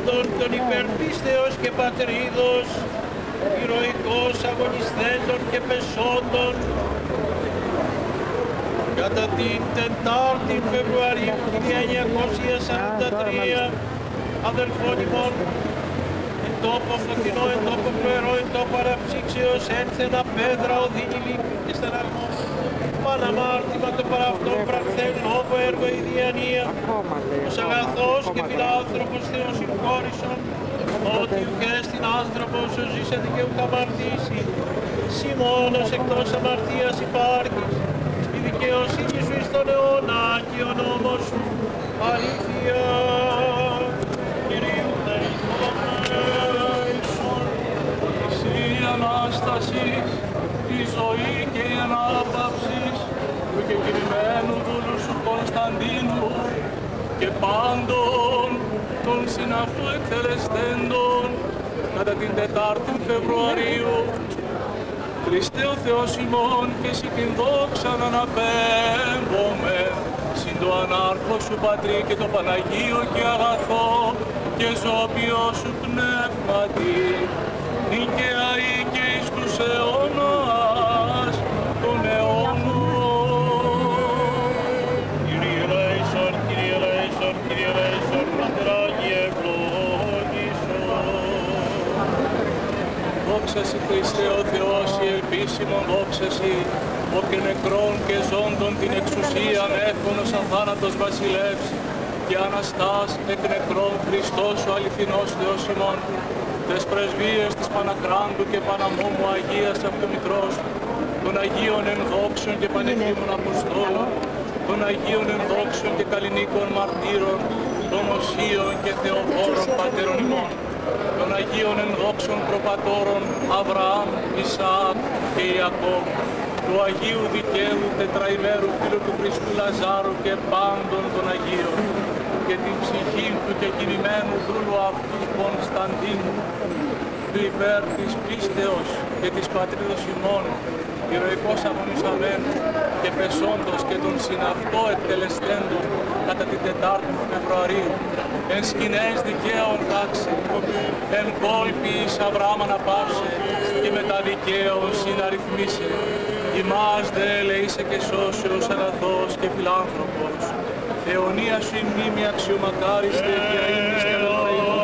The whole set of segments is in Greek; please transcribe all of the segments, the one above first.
πάντων των υπερπίστεως και πατρίδος, ηρωικός αγωνιστέντων και πεσόντων, κατά την 4η Φεβρουαρίου 1943, αδελφών ημών, εν τόπο φωτεινό, εν τόπο προερό, εν τόπο αναψύξεως, ένθενα πέδρα, οδύνη λύπη και στεναρμό, παναμάρτημα το παραυτόν πραχθέν λόγο έργο η διανία, ως αγαθός και φιλάνθρωπος Θεός υποχώρησον, ότι ουκ στην άνθρωπος ο ζήσεται και ουκ αμαρτήσει, σοι μόνος εκτός αμαρτίας υπάρχεις, η δικαιοσύνη σου εις τον αιώνα και ο νόμος σου αλήθεια. Κυρίου Θεϊσόν, εσύ η Ανάσταση, η ζωή και η ανάπαυση του κεκοιμημένου δούλου σου Κωνσταντίνου και πάντων των συναυτού εκτελεστέντων κατά την 4η Φεβρουαρίου. Χριστέ ο Θεός ημών και εσύ την δόξα να αναπέμπομαι συν το ανάρχο σου Πατρί και το Παναγίο και αγαθό και ζώπιο σου πνεύματι νικαία ή και εις τους αιώνας των αιώνων. Κύριε ελέησον, Κύριε ελέησον, Κύριε ελέησον, Πατέρα Άγιε ευλόγησον. Δόξα σοι Χριστέ ο Θεός η ελπίσιμον, δόξα σοι ο και νεκρών και ζώντων την εξουσίαν έχουν ως αθάνατος βασιλεύς και Αναστάς εκ νεκρών Χριστός ο αληθινός Θεός ημών, τες πρεσβείες της Παναχράντου και Παναμόμου Αγίας Αυτομητρός, των Αγίων ενδόξεων και πανεφήμων Αποστόλων, των Αγίων ενδόξεων και καλλινίκων μαρτύρων, των Οσίων και Θεοφόρων Πατέρων ημών, των Αγίων ενδόξεων προπατώρων Αβραάμ, Ισαάκ και Ιακώβ, του Αγίου Δικαίου τετραημέρου φίλου του Χριστού Λαζάρου και πάντων των Αγίων, και την ψυχή του και κινημένου δούλου αυτού Κωνσταντίνου, του υπέρ της πίστεως και της πατρίδος ημών, ηρωικός αγωνισαμένου και πεσόντος και των συναυτό εκτελεστέντων κατά την 4η Φεβρουαρίου, εν σκηνές δικαίων τάξη, εν κόλπη εις Αβραάμ αναπαύσε και μετά δικαίων συναριθμίσε, ημάς δε ελεήσε και σώσεως αγαθός και φιλάνθρωπος, αιωνία σου η μνήμη αξιομακάριστε και αείμνηστε αδελφέ ημών.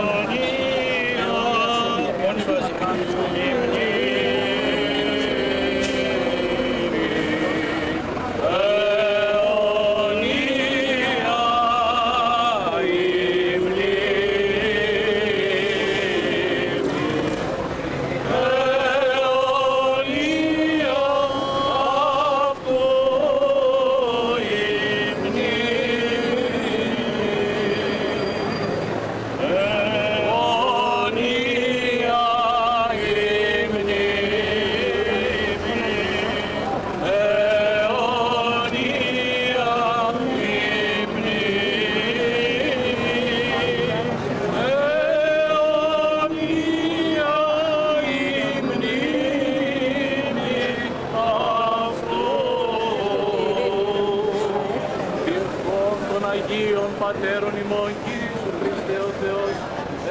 Πατέρων ημών, Κύριε σου Χριστέ ο Θεός,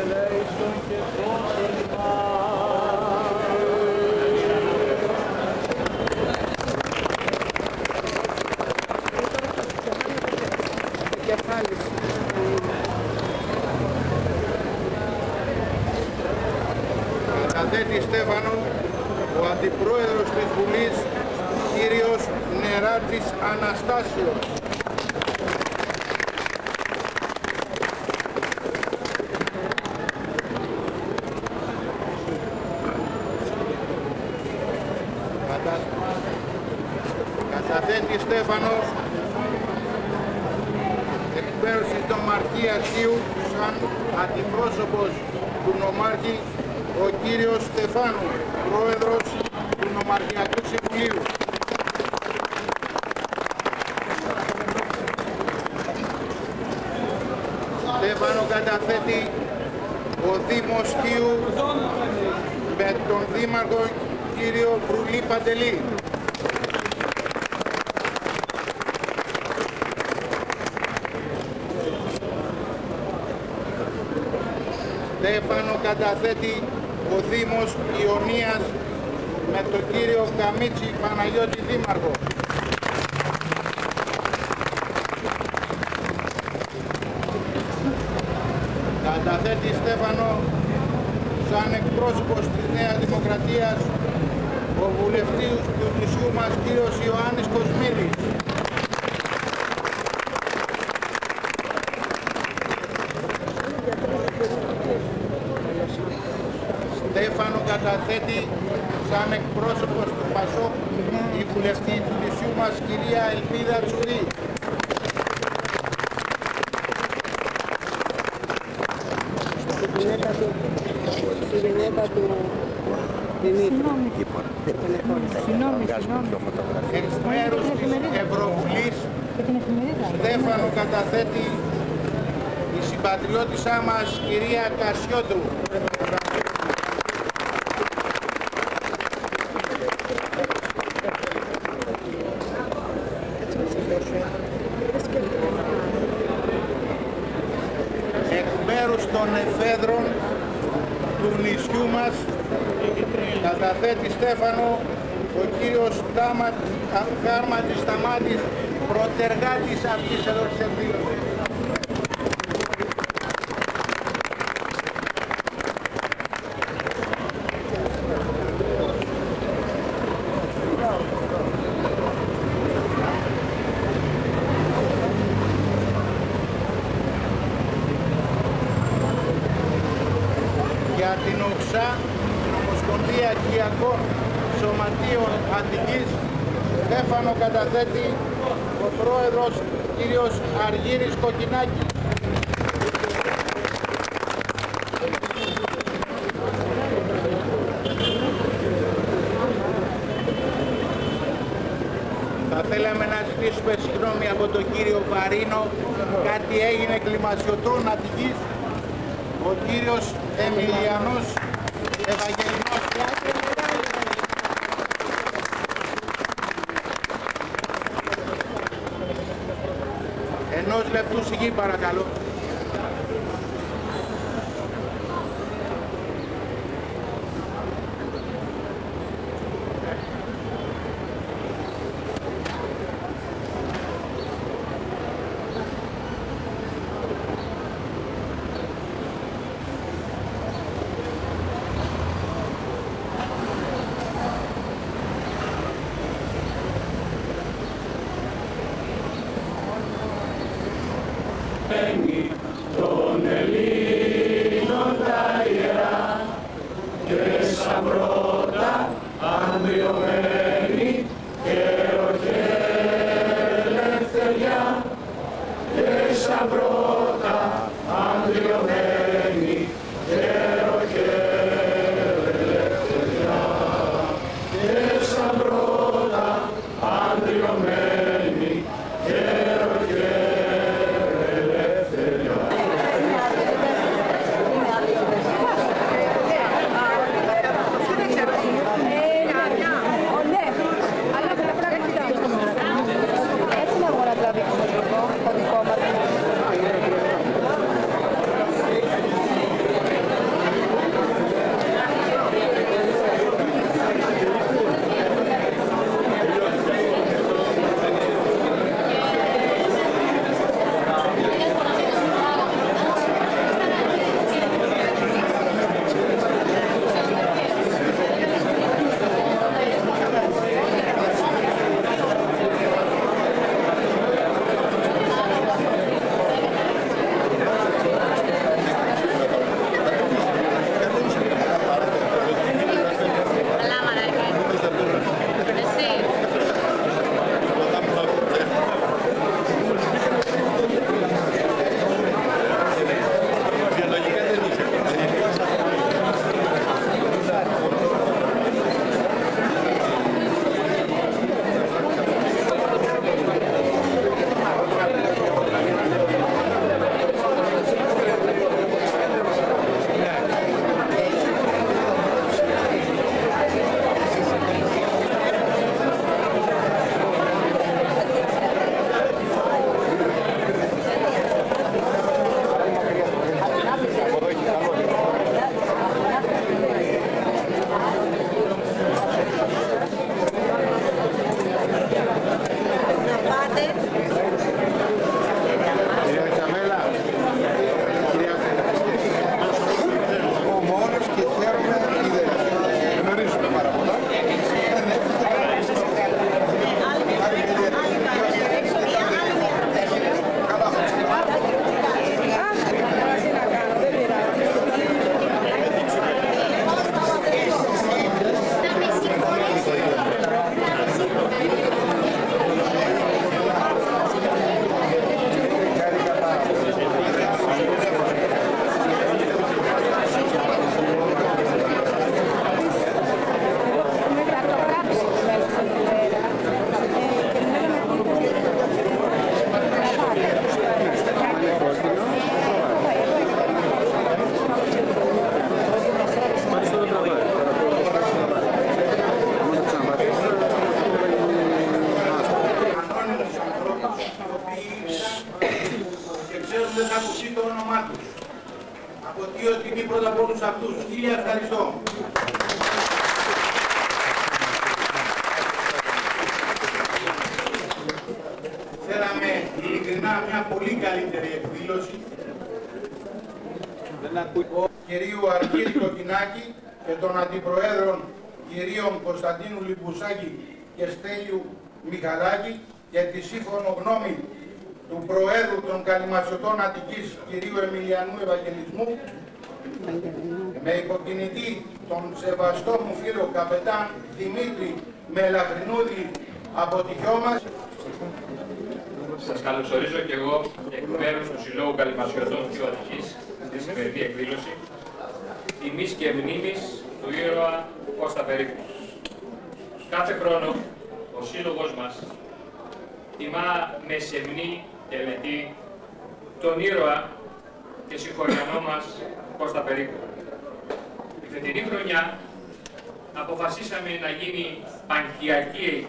ελέησον και σώσον ημάς. Καταθέτει Στέφανο, ο Αντιπρόεδρος της Βουλής, κύριος Νεράτης Αναστάσιος. Καταθέτει Στέφανος, εκπέρωση του Νομαρχείου Αρχείου, σαν αντιπρόσωπος του Νομάρχη, ο κύριος Στεφάνου, πρόεδρος του Νομαρχιακού Συμβουλίου. Στέφανο καταθέτει ο Δήμος Χίου με τον Δήμαρχο κύριο Βρουλή Παντελή. Στέφανο καταθέτει ο Δήμος Ιωνίας με τον κύριο Καμίτσι Παναγιώτη Δήμαρχο. Καταθέτει Στέφανο σαν εκπρόσωπος της Νέας Δημοκρατίας ο βουλευτής του νησιού μας κύριος Ιωάννης Κοσμίδης. Στέφανο καταθέτει σαν εκπρόσωπος του ΠΑΣΟΚ η βουλευτή του νησιού μας κυρία Ελπίδα Τσουρή. Τη γυναίκα του Δημήτρη. Εκ μέρους της Ευρωβουλής Στέφανο καταθέτει η συμπατριώτησά μας κυρία Κασιότρου. Εκ μέρους των εφέδρων του νησιού μας καταθέτει Στέφανο ο κύριος Κάρματης Σταμάτης, προτεργάτης αυτής εδώ της εκδήλωσης. Για την ΟΞΑ, την Ομοσπονδία Οικιακών Σωματείων Αττικής, Στέφανο καταθέτει ο πρόεδρος κύριος Αργύρης Κοκκινάκης. Θα θέλαμε να ζητήσουμε συγγνώμη από τον κύριο Βαρίνο, κάτι έγινε κλιμασιωτών Αττικής. Ο κύριος Εμιλιανός Ευαγγελινός. Ενός λεπτού σιγή παρακαλώ. Thank you. τιμή πρώτα από όλους αυτούς. Χίλια ευχαριστώ. Θέλαμε ειλικρινά μια πολύ καλύτερη εκδήλωση του κυρίου Αργύρη Κοκκινάκη και των αντιπροέδρων κυρίων Κωνσταντίνου Λιμπουσάκη και Στέλιου Μιχαλάκη και τη σύμφωνο γνώμη του Προέδρου των Καλυμασιωτών Αττικής κυρίου Εμιλιανού Ευαγγελισμού, με υποκινητή τον σεβαστό μου φίλο καπετάν Δημήτρη Μελαχρινούδη από τη Χιώμας. Σας καλωσορίζω και εγώ εκ μέρους του Συλλόγου Καλυμασιωτών Θείου Αττικής στη σημερινή εκδήλωση τιμής και μνήμης του ήρωα Κώστα Περίκου. Κάθε χρόνο ο σύλλογος μας τιμά με σεμνή τελετή τον ήρωα και συγχωριανό μας Κώστα Περίκου. Τη φετινή χρονιά αποφασίσαμε να γίνει πανκιακή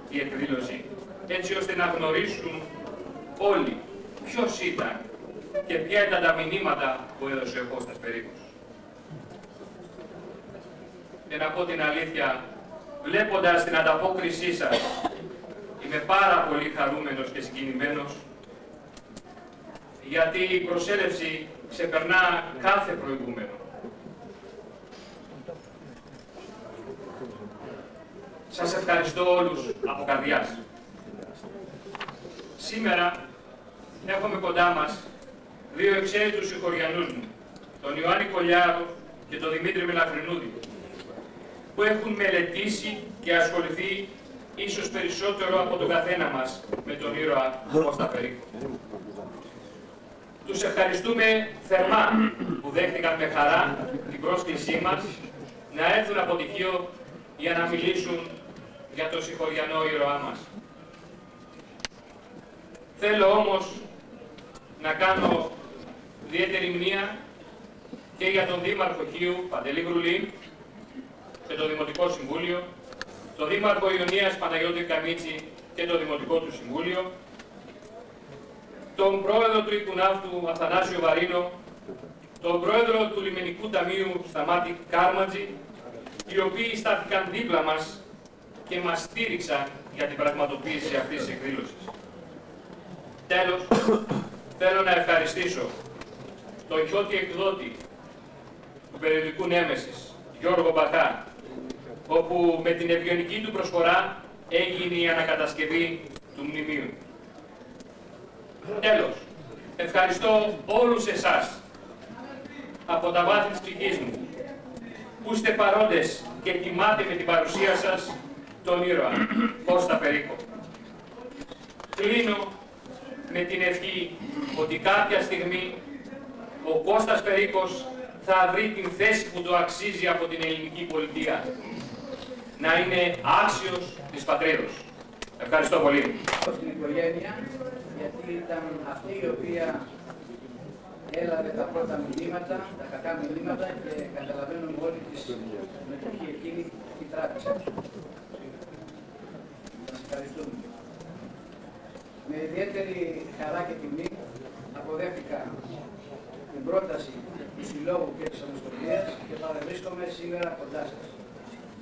η εκδήλωση, έτσι ώστε να γνωρίσουν όλοι ποιος ήταν και ποια ήταν τα μηνύματα που έδωσε ο Κώστας Περίκος. Και να πω την αλήθεια, βλέποντας την ανταπόκρισή σας, είμαι πάρα πολύ χαρούμενος και συγκινημένος, γιατί η προσέλευση ξεπερνά κάθε προηγούμενο. Σας ευχαριστώ όλους από καρδιάς. Σήμερα έχουμε κοντά μας δύο εξαίρετους συγχωριανούς μου, τον Ιωάννη Κολιάρο και τον Δημήτρη Μελαχρινούδη, που έχουν μελετήσει και ασχοληθεί ίσως περισσότερο από τον καθένα μας με τον ήρωα Κώστα Περίκο. Τους ευχαριστούμε θερμά που δέχτηκαν με χαρά την πρόσκλησή μας να έρθουν από τη Χίο για να μιλήσουν για τον συγχωριανό ήρωά μας. Θέλω όμως να κάνω ιδιαίτερη μνήα και για τον Δήμαρχο Χίου, Παντελή Γρουλή, και το Δημοτικό Συμβούλιο, τον Δήμαρχο Ιωνίας Παναγιώτη Καμίτσι και το Δημοτικό του Συμβούλιο, τον Πρόεδρο του Οικουναύτου Αθανάσιο Βαρίνο, τον Πρόεδρο του Λιμενικού Ταμείου Σταμάτη Κάρματζη, οι οποίοι στάθηκαν δίπλα μας και μας στήριξαν για την πραγματοποίηση αυτής της εκδήλωσης. Τέλος, θέλω να ευχαριστήσω τον χιώτη εκδότη του περιοδικού Νέμεσης, Γιώργο Μπακά, όπου με την ευγενική του προσφορά έγινε η ανακατασκευή του μνημείου. Τέλος, ευχαριστώ όλους εσάς από τα βάθη της ψυχής μου που είστε παρόντες και τιμάτε με την παρουσία σας τον ήρωα Κώστα Περίκο. Κλείνω με την ευχή ότι κάποια στιγμή ο Κώστας Περίκος θα βρει την θέση που το αξίζει από την ελληνική πολιτεία. Να είναι άξιος της πατρίδος. Ευχαριστώ πολύ. Στην οικογένεια, γιατί ήταν αυτή η οποία έλαβε τα πρώτα μηνύματα, τα κακά μηνύματα και καταλαβαίνουμε όλοι τη συμμετοχή εκείνη η τράπεζα. Σας ευχαριστούμε. Με ιδιαίτερη χαρά και τιμή αποδέχτηκα την πρόταση του Συλλόγου και της Ομοσπονδίας και παρευρίσκομαι σήμερα κοντά σας.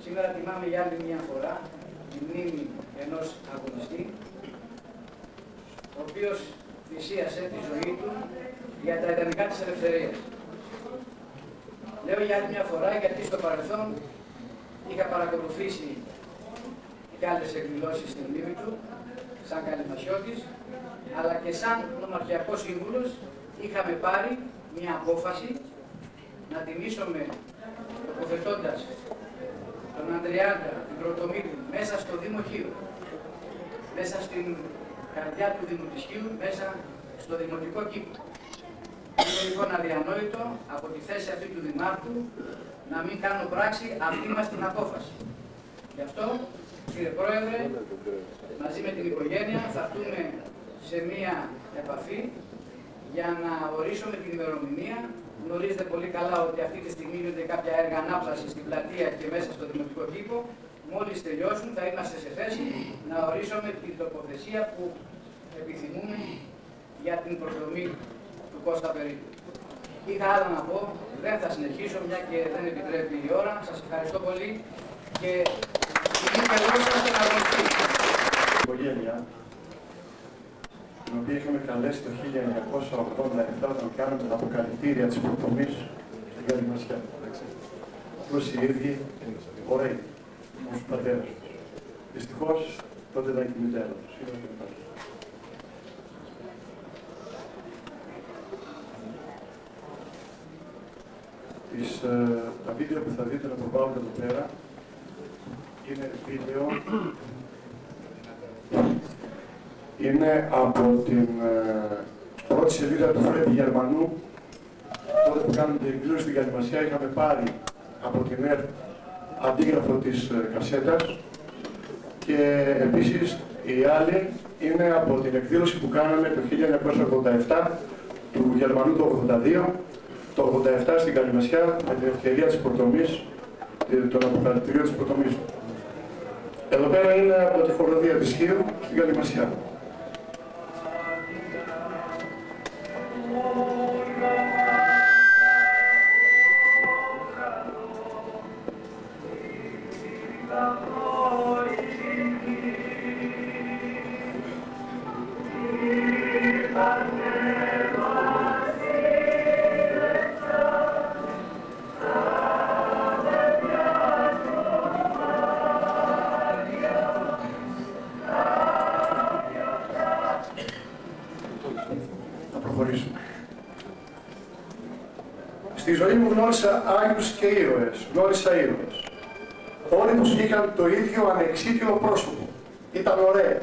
Σήμερα τιμάμε για άλλη μια φορά τη μνήμη ενός αγωνιστή, ο οποίος θυσίασε τη ζωή του για τα ιδανικά της ελευθερίας. Λέω για άλλη μια φορά γιατί στο παρελθόν είχα παρακολουθήσει και άλλες εκδηλώσεις στην μνήμη του, σαν Καλυμασιώτης, αλλά και σαν νομαρχιακός σύμβουλος είχαμε πάρει μια απόφαση να τιμήσουμε τοποθετώντας τον Ανδριάντα, την Πρωτομήτρη, μέσα στο Δήμο Χίου, μέσα στην καρδιά του Δήμου της Χίου, μέσα στο δημοτικό κήπο. Είναι λοιπόν αδιανόητο από τη θέση αυτή του Δημάρχου να μην κάνω πράξη αυτή μας την απόφαση. Γι' αυτό, κύριε Πρόεδρε, μαζί με την οικογένεια θα έρθουμε σε μία επαφή για να ορίσουμε την ημερομηνία. Γνωρίζετε πολύ καλά ότι αυτή τη στιγμή γίνονται κάποια έργα ανάπλαση στην πλατεία και μέσα στο δημοτικό κήπο. Μόλις τελειώσουν θα είμαστε σε θέση να ορίσουμε την τοποθεσία που επιθυμούμε για την προδομή του Κώστα Περίκου. Είχα άλλα να πω, δεν θα συνεχίσω, μια και δεν επιτρέπει η ώρα. Σας ευχαριστώ πολύ και είναι και εγώ σας στεναγωγή. Η οικογένεια, την οποία είχαμε καλέσει το 1987 όταν κάναμε τα αποκαλυπτήρια της προτομής στην Καλυμασιά. Απλώς οι ίδιοι, ωραίοι, όπως ο πατέρας τους. Δυστυχώς, τότε ήταν και η μητέρα τους. Τα βίντεο που θα δείτε να προβάλλονται εδώ πέρα είναι βίντεο. Είναι από την πρώτη σελίδα του Φρέντι Γερμανού. Τότε που κάνουμε την εκδήλωση στην Καλυμασιά είχαμε πάρει από την ΕΡΤ αντίγραφο της κασέτας και επίσης η άλλη είναι από την εκδήλωση που κάναμε το 1987 του Γερμανού το 82, το 87 στην Καλυμασιά με την ευκαιρία της προτομής, των αποκαλυπτηρίων της προτομής. Εδώ πέρα είναι από τη χοροδία της Χίου στην Καλυμασιά. Στη ζωή μου γνώρισα άγιους και ήρωες, γνώρισα ήρωες. Όλοι τους είχαν το ίδιο ανεξίτηλο πρόσωπο. Ήταν ωραίοι.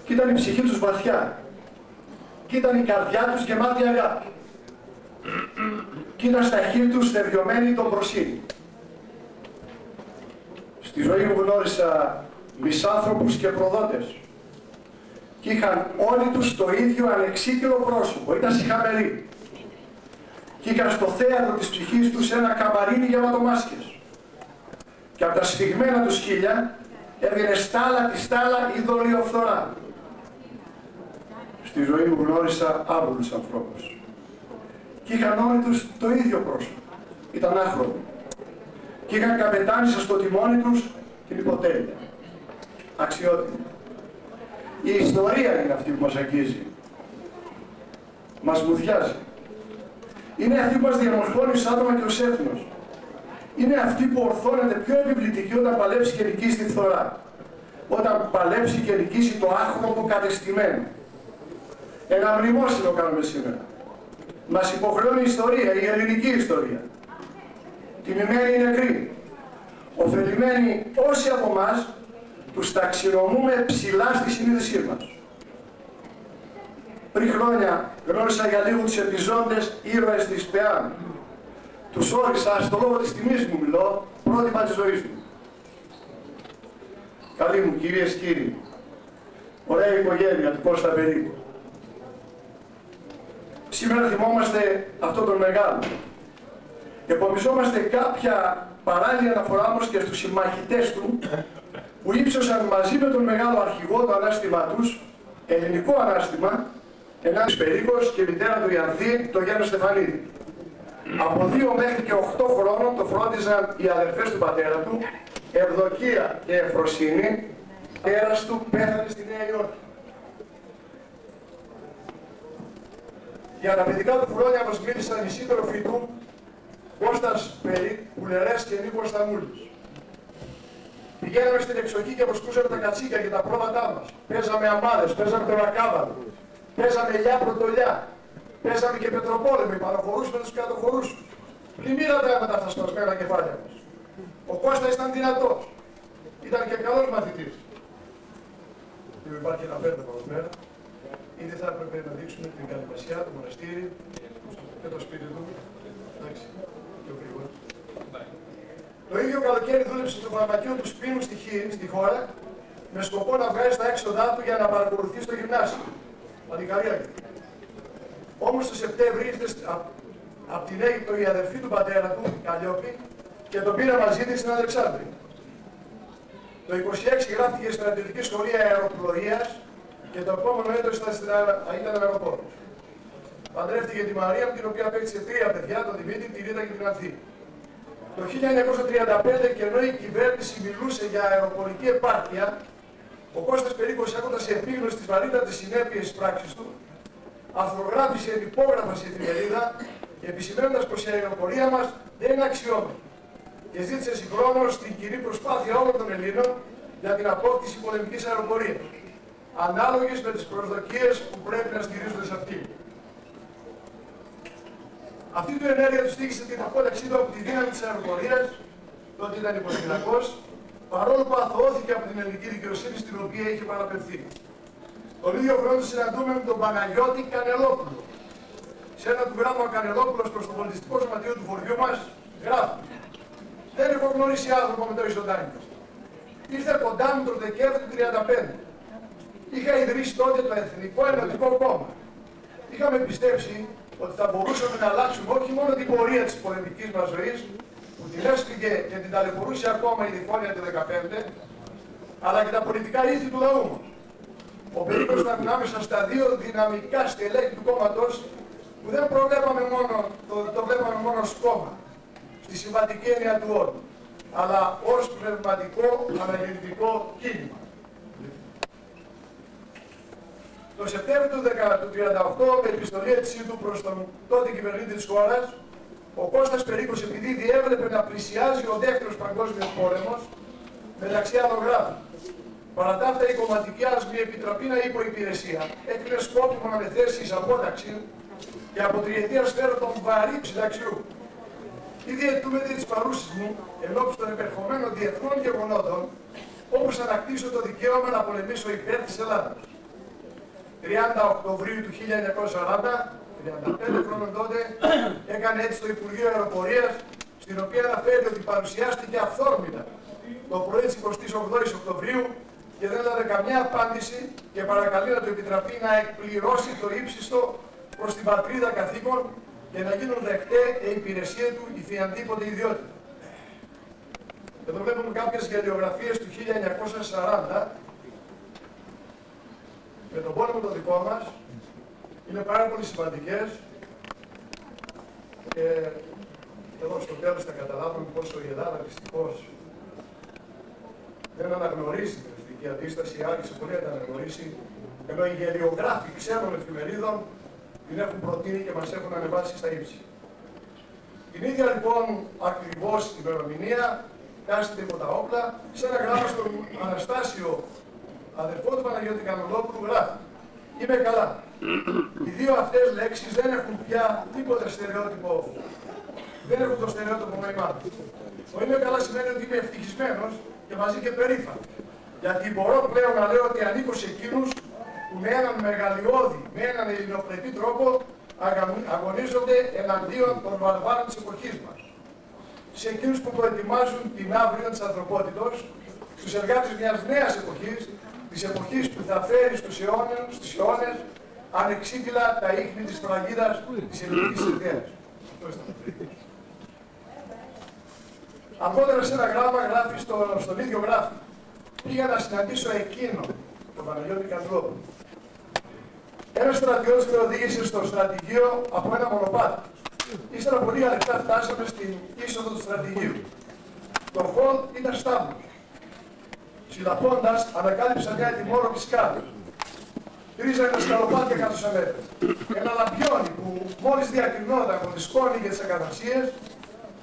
Κι ήταν η ψυχή τους βαθιά. Κι ήταν η καρδιά τους γεμάτη αγάπη. Κι ήταν στα χείλη τους θευριωμένη τον προσύνη. Στη ζωή μου γνώρισα μισάνθρωπους και προδότες. Κι είχαν όλοι τους το ίδιο ανεξίτηλο πρόσωπο. Ήταν σιχαμεροί. Κι είχαν στο θέατρο της ψυχής τους ένα καμαρίνι γεμάτο μάσκες. Και από τα σφιγμένα τους χείλια έβγαινε στάλα τη στάλα η δολιοφθορά. Στη ζωή μου γνώρισα άβολους ανθρώπους. Κι είχαν όλοι τους το ίδιο πρόσωπο. Ήταν άχρονοι. Κι είχαν καπετάνισα στο τιμόνι τους την υποτέλεια. Αξιότιμη. Η ιστορία είναι αυτή που μας αγγίζει. Μας μουδιάζει. Είναι αυτή που μας διαμορφώνει ως άτομα και ως έθνος. Είναι αυτή που ορθώνεται πιο επιβλητική όταν παλέψει και νικήσει τη φθορά. Όταν παλέψει και νικήσει το άχρονο κατεστημένο. Ένα μνημόσυνο κάνουμε σήμερα. Μας υποχρεώνει η ιστορία, η ελληνική ιστορία. Τιμημένοι οι νεκροί. Οφελημένοι όσοι από εμάς τους ταξινομούμε ψηλά στη συνείδησή μας. Πριν χρόνια γνώρισα για λίγο τους επιζώντες ήρωες της ΠΕΑΜ. Τους όρισα, στο λόγο της τιμής μου μιλώ, πρότυπα της ζωής μου. Καλοί μου, κυρίες και κύριοι, ωραία οικογένεια του Κώστα Περίκου. Σήμερα θυμόμαστε αυτόν τον μεγάλο. Επομιζόμαστε κάποια παράλληλη αναφορά όμως και στους συμμαχητές του που ύψωσαν μαζί με τον μεγάλο αρχηγό το ανάστημά τους, ελληνικό ανάστημα, ένας Περίκος και μητέρα του Ιανθή, το Γιάννη Στεφανίδη. Από 2 μέχρι και 8 χρόνων το φρόντιζαν οι αδερφές του πατέρα του, Ευδοκία και Εφροσύνη, τέρας του πέθανε στη Νέα Υόρκη. Για τα παιδικά του χρόνια μας μίλησαν οι σύντροφοι του, Κώστας Περί, Πουλερές και Νίκος Σταμούλης. Πηγαίναμε στην εξοχή και προσκούσαμε τα κατσίκια και τα πρόβατά μας. Παίζαμε αμάδες, παίζαμε τον ακάβαλο, παίζαμε ελιά πρωτολιά, παίζαμε και πετροπόλεμοι, παραχωρούσαμε τους κατοχωρούς τους. Πλημμύρα με τα φτασπασμένα κεφάλια μας. Ο Κώστας ήταν δυνατός. Ήταν και καλός μαθητής. Υπάρχει ένα πέρδεμα εδώ πέρα. Ήδη θα έπρεπε να δείξουμε την Καλυμασιά, το μοναστήρι και το σπίτι του. Εντάξει, πιο γρήγορα. Το ίδιο καλοκαίρι δούλεψε στο φαρμακείο του Σπίνου στη χώρα με σκοπό να βγάζει τα έξοδά του για να παρακολουθεί στο γυμνάσιο. Παλικαρία. Όμως το Σεπτέμβρη ήρθε από την Αίγυπτο η αδερφή του πατέρα του, Καλλιόπη, και τον πήρα μαζί της στην Αλεξάνδρεια. Το 26 γράφτηκε στην Στρατιωτική Σχολή Αεροπλοείας και το επόμενο έτος ήταν αεροπόρος. Παντρεύτηκε τη Μαρία, την οποία απέκτησε 3 παιδιά, τον Δημήτρη, τη Ρίτα και την Ανθή. Το 1935, και ενώ η κυβέρνηση μιλούσε για αεροπορική επάρκεια, ο Κώστας Περίκος, έχοντας επίγνωση της βαρύτατης συνέπειες της πράξης του, αρθρογράφησε υπόγραφα στην εφημερίδα, επισημαίνοντας πως η αεροπορία μας δεν είναι αξιόμενη και ζήτησε συγχρόνως την κοινή προσπάθεια όλων των Ελλήνων για την απόκτηση πολεμικής αεροπορίας, ανάλογες με τις προσδοκίες που πρέπει να στηρίζονται σε αυτή. Αυτή του ενέργεια του στήχησε την απόλαξή του από τη δύναμη της αεροπορίας, τότε ήταν υποσχετικός, παρόλο που αθωώθηκε από την ελληνική δικαιοσύνη στην οποία είχε παραπευθεί. Τον ίδιο χρόνο συναντούμε με τον Παναγιώτη Κανελόπουλο. Σε ένα του γράμμα ο Κανελόπουλος προς το πολιτιστικό σωματείο του χωριού μας γράφει: «Δεν έχω γνωρίσει άνθρωπο με το Ισοντάνι. Ήρθε κοντά μου τον Δεκέμβρη του 1935. Είχα ιδρύσει τότε το Εθνικό Ενωτικό Κόμμα. Είχαμε πιστέψει ότι θα μπορούσαμε να αλλάξουμε όχι μόνο την πορεία της πολεμικής μας ζωής, που την έσφυγε και την ταλαιπωρούσε ακόμα η διχόνοια του 1915, αλλά και τα πολιτικά ήθη του λαού μας. Ο Περίκος ήταν ανάμεσα στα 2 δυναμικά στελέχη του κόμματος, που δεν το βλέπαμε μόνο ως κόμμα, στη συμβατική έννοια του όρου, αλλά ως πνευματικό αναγεννητικό κίνημα. Το Σεπτέμβριο του 1938, με επιστολή αίτησή του προς τον τότε κυβερνήτη της χώρας, ο Κώστας Περίκος, επειδή διέβλεπε να πλησιάζει ο δεύτερος παγκόσμιος πόλεμος, μεταξύ άλλων γράφει: «Παρά τα αυτά, η κομματική άσμη επιτροπή να υποϋπηρεσία έκρινε σκόπιμο να με θέσει εις απόταξη και από τριετία σφαίρα τον βαρύ συνταξιού. Ήδη αιτούμε της παρούσης μου, ενώπιση των επερχομένων διεθνών γεγονότων, όπως ανακτήσω το δικαίωμα να πολεμήσω υπέρ της Ελλάδας». 30 Οκτωβρίου του 1940, 35 χρόνων τότε, έκανε έτσι το Υπουργείο Αεροπορίας, στην οποία αναφέρει ότι παρουσιάστηκε αυθόρμητα το πρωί της 28ης Οκτωβρίου και δεν έδωσε καμιά απάντηση και παρακαλεί να του επιτραπεί να εκπληρώσει το ύψιστο προς την πατρίδα καθήκον και να γίνουν δεκτέ η υπηρεσία του η θειαντήποτε ιδιότητα. Εδώ βλέπουμε κάποιες γελιογραφίες του 1940, με τον πόλεμο το δικό μας, είναι πάρα πολύ σημαντικές και εδώ στο τέλος θα καταλάβουμε πόσο η Ελλάδα δυστυχώς δεν αναγνωρίζει την εθνική αντίσταση, άρχισε πολύ να την αναγνωρίσει, ενώ οι γελιογράφοι ξένων εφημερίδων την έχουν προτείνει και μας έχουν ανεβάσει στα ύψη. Την ίδια λοιπόν ακριβώς ημερομηνία, κάθεται υπό τα όπλα, σε ένα γράμμα στον Αναστάσιο, αδερφό του Παναγιώτη Κανελόπουλου, γράφει: «Είμαι καλά. Οι δύο αυτές λέξεις δεν έχουν πια τίποτα στερεότυπο. Δεν έχουν το στερεότυπο νόημά του. Το είμαι καλά σημαίνει ότι είμαι ευτυχισμένος και μαζί και περήφανος. Γιατί μπορώ πλέον να λέω ότι ανήκω σε εκείνους που με έναν μεγαλειώδη, με έναν ελληνοπρεπή τρόπο αγωνίζονται εναντίον των βαρβάρων της εποχής μας. Σε εκείνους που προετοιμάζουν την αύριο της ανθρωπότητος, στους εργάτες μιας νέας εποχής, της εποχής που θα φέρει στους αιώνες ανεξίτηλα τα ίχνη της φραγίδας της ελληνικής ιδέας». Αργότερα σε ένα γράμμα γράφει στον ίδιο γράφει: «Πήγα να συναντήσω εκείνο, τον Παναγιώτη Κανελόπουλο. Ένας στρατιώτης με οδήγησε στο στρατηγείο από ένα μονοπάτι. Ύστερα από λίγα λεπτά φτάσαμε στην είσοδο του στρατηγείου. Το χολ ήταν στάβλος. Συλλαπώντας, ανακάλυψα μια ετοιμόρροπη σκάλα. Τρίζα ένα σκαλοπάτια κάτω σε μέτρα. Ένα λαμπιόνι που μόλις διακρινόταν από τη σκόνη και τις ακαταξίες,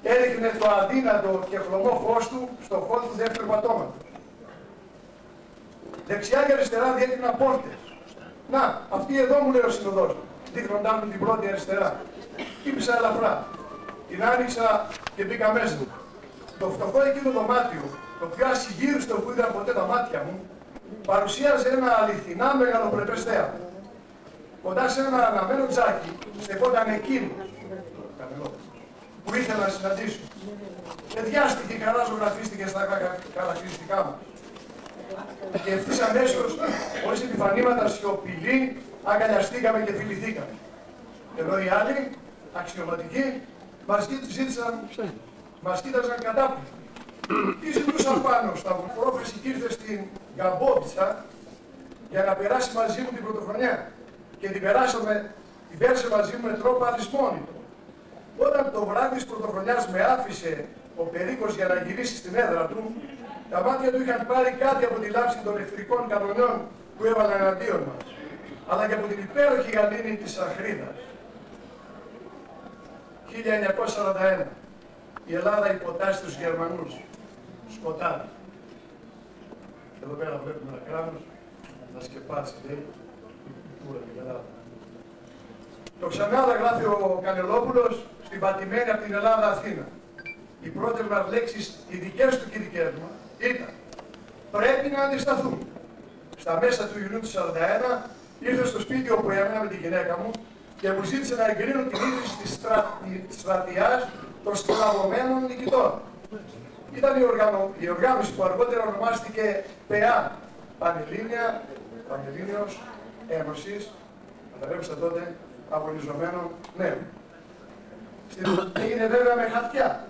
έδειχνε το αδύνατο και χλωμό φως του στο χώρο του δεύτερου πατώματος. Δεξιά και αριστερά διέκριναν πόρτες. Να, αυτή εδώ μου λέει ο συνοδός, δείχνοντά μου την πρώτη αριστερά. Χτύπησα ελαφρά. Την άνοιξα και μπήκα μέσα. Το φτωχό εκείνο δωμάτιο, το πιο ασυγύριστο που είδα ποτέ τα μάτια μου, παρουσίαζε ένα αληθινά μεγαλοπρεπές θέαμα. Κοντά σε ένα αναμένο τζάκι στεκόταν εκείνο που ήθελα να συναντήσω. Και διάστηκε η χαρά ζωγραφίστηκε στα χαρακτηριστικά μας. Και ευθύς αμέσως, χωρίς επιφανήματα σιωπηλοί, αγκαλιαστήκαμε και φιληθήκαμε. Ενώ οι άλλοι, αξιωματικοί, μας κοίταζαν κατάπληκτοι. Τι ζητούσαν πάνω στα πρόφεση και ήρθε στην Γκαμπόβιτσα για να περάσει μαζί μου την πρωτοχρονιά. Και την περάσαμε την πέρασε μαζί μου με τρόπο αδυσμόνητο. Όταν το βράδυ της πρωτοχρονιάς με άφησε ο Περίκος για να γυρίσει στην έδρα του, τα μάτια του είχαν πάρει κάτι από τη λάμψη των εχθρικών κανονιών που έβαλαν εναντίον μας, αλλά και από την υπέροχη γαλήνη της Αχρίδας. 1941. Η Ελλάδα υποτάσσει τους Γερμανούς. Σκοτάδι. Εδώ πέρα βλέπουμε ένα κράνος να σκεπάσει, λέει, την Ελλάδα. Το ξανάδα γράφει ο Κανελόπουλος στην πατημένη από την Ελλάδα Αθήνα. Οι πρώτες μας λέξεις, οι δικές του και οι δικές μου, ήταν πρέπει να αντισταθούμε. Στα μέσα του Ιουνίου του 1941 ήρθε στο σπίτι όπου έμενα με τη γυναίκα μου και μου ζήτησε να εγκρίνω την ίδρυση της στρατιάς των σκλαβωμένων νικητών. Ήταν η οργάνωση που αργότερα ονομάστηκε ΠΕΑ, Πανελλήνιος Ένωσης, καταλάβησα τότε, αγωνιζομένων νέων. Έγινε βέβαια με χαρτιά,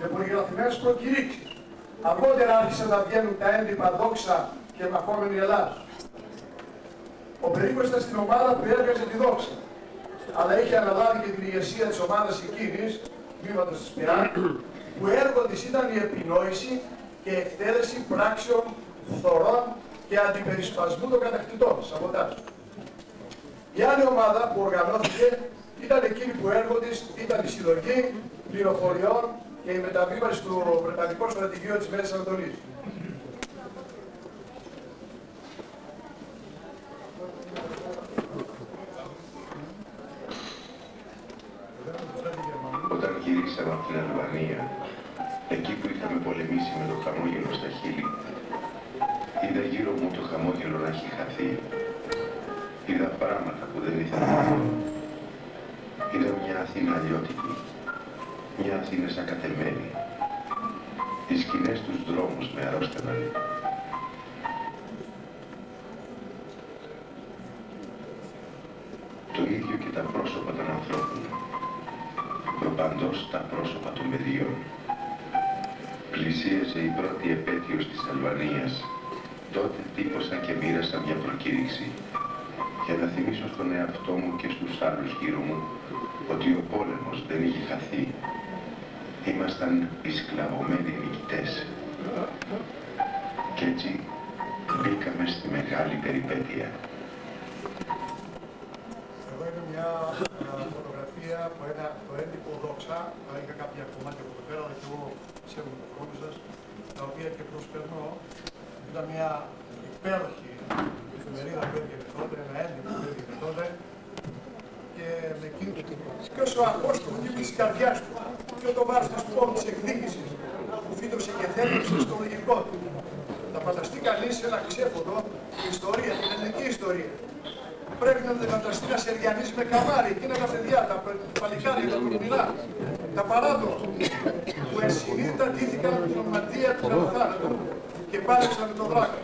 με πολυγραφημένες προκηρύξεις. Αργότερα άρχισαν να βγαίνουν τα έντυπα δόξα και μαχόμενη Ελλάδα. Ο Περίκος ήταν στην ομάδα που έργαζε τη δόξα, αλλά είχε αναλάβει και την ηγεσία της ομάδας εκείνης, τμήματος της ΠΕΑ, που έργο της ήταν η επινόηση και εκτέλεση πράξεων φθορών και αντιπερισπασμού των κατακτητών, σαμποτάζ. Η άλλη ομάδα που οργανώθηκε ήταν εκείνη που έργο της ήταν η συλλογή πληροφοριών και η μεταβίβαση του Βρετανικού στρατηγείου της Μέσης Ανατολής. Όταν γύρισα από την Αλβανία, εκεί που είχαμε πολεμήσει με το χαμόγελο στα χείλη, είδα γύρω μου το χαμόγελο να έχει χαθεί. Είδα πράγματα που δεν ήθελα να δω. Είδα μια Αθήνα αλλιώτικη, μια Αθήνα σακατεμένη. Οι σκηνές τους δρόμους με αρρώσταναν. Το ίδιο και τα πρόσωπα των ανθρώπων. Προπαντός τα πρόσωπα των παιδιών. Πλησίαζε η πρώτη επέτειος της Αλβανίας. Τότε τύπωσα και μοίρασα μια προκήρυξη για να θυμίσω στον εαυτό μου και στους άλλους γύρω μου ότι ο πόλεμος δεν είχε χαθεί. Ήμασταν οι σκλαβωμένοι νικητές. Κι έτσι μπήκαμε στη μεγάλη περιπέτεια. Εδώ είναι μια φωτογραφία από το έντυπο δόξα, είχα κάποια κομμάτια από εδώ πέρα, αλλά και εγώ ξέρω με τον χρόνο σας, τα οποία και προσπερνώ. Ήταν μια υπέροχη εφημερίδα που έβγαινε τότε, ένα έντυπο που έβγαινε τότε, και με εκείνη και όσο αγχώς του τύπου της καρδιάς του και το βάρος της πόλης της εκδίκησης που φύτρωσε και θέληψε στο λογικό του. Θα φανταστεί κανείς ένα ξέφωτο την ιστορία, την ελληνική ιστορία. Πρέπει να δεν φανταστεί να σεριανίζει με καμάρι εκείνα τα παιδιά, τα παλικάρια, τα τουρνηρά, τα παράδοξα που ενσυνείδητα ντύθηκαν με την ομαδία του θάνατο και πάλεψαν με τον δράκο.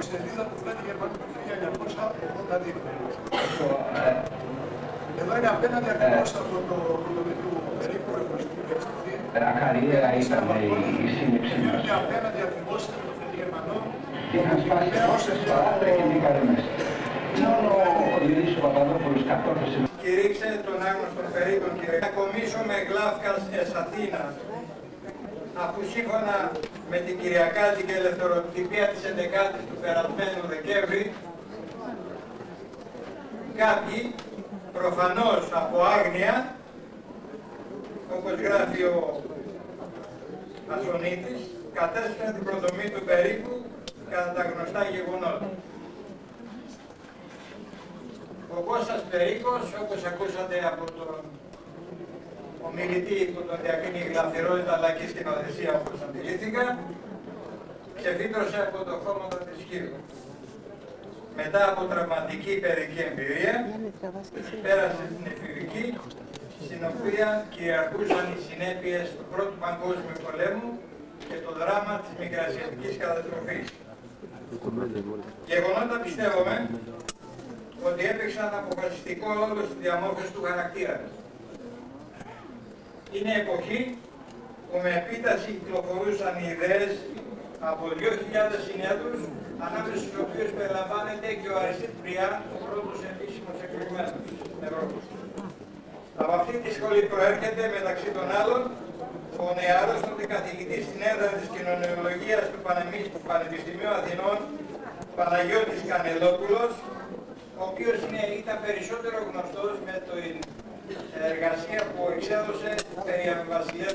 Η σελίδα του Φρέντι Γερμανού του 1982. Εδώ είναι απέναντι ακριβώς από το πρωτομετού περίπου ρευστικού περιστατή. Ακαριέρα ήταν η σύλληψή μας. Και απέναντι ακριβώς από το Φρέντι Γερμανό. Είχαν σπάσει όσες παράθυρα και μπήκανε μέσα. Μόνο ο Διονύσης Παπαδόπουλος κατόρθωσε. Κηρύξε τον άγνωστον Περίκον και να κομίσω με γλάφκας εσ Αθήνα, αφού σύμφωνα με την Κυριακάτικη ελευθεροτυπία της 11ης του περασμένου Δεκέμβρη, κάποιοι, προφανώς από άγνοια, όπως γράφει ο Ασονίτης, κατέστησαν την προδομή του Περίκου κατά τα γνωστά γεγονότα. Ο Κώστας Περίκος, όπως ακούσατε από τον ομιλητή που τον διακρίνει η γλαφυρότητα αλλά και στην οδεσία όπως αντιλήθηκα, ξεφύτρωσε από το χώμα της Χείρου. Μετά από τραυματική παιδική εμπειρία, πέρασε στην εφηβική, στην οποία κυριαρχούσαν οι συνέπειες του Πρώτου Παγκόσμιου Πολέμου και το δράμα της μικρασιατικής καταστροφής. Γεγονότα πιστεύουμε ότι έπαιξαν αποφασιστικό ρόλο στη διαμόρφωση του χαρακτήρα του. Είναι εποχή που με επίταση κυκλοφορούσαν οι ιδέες από 2.000 συνέδρους ανάμεσα στους οποίους περιλαμβάνεται και ο Αριστίδης Μπριάν, ο πρώτος επίσημος εκλεγμένος στην Ευρώπη. Από αυτή τη σχολή προέρχεται, μεταξύ των άλλων, ο νεαρός τότε καθηγητής στην έδρα της κοινωνιολογίας του Πανεπιστημίου Αθηνών, Παναγιώτης Κανελόπουλος, ο οποίος ήταν περισσότερο γνωστός με την εργασία που εξέδωσε περί αμεβασιλείας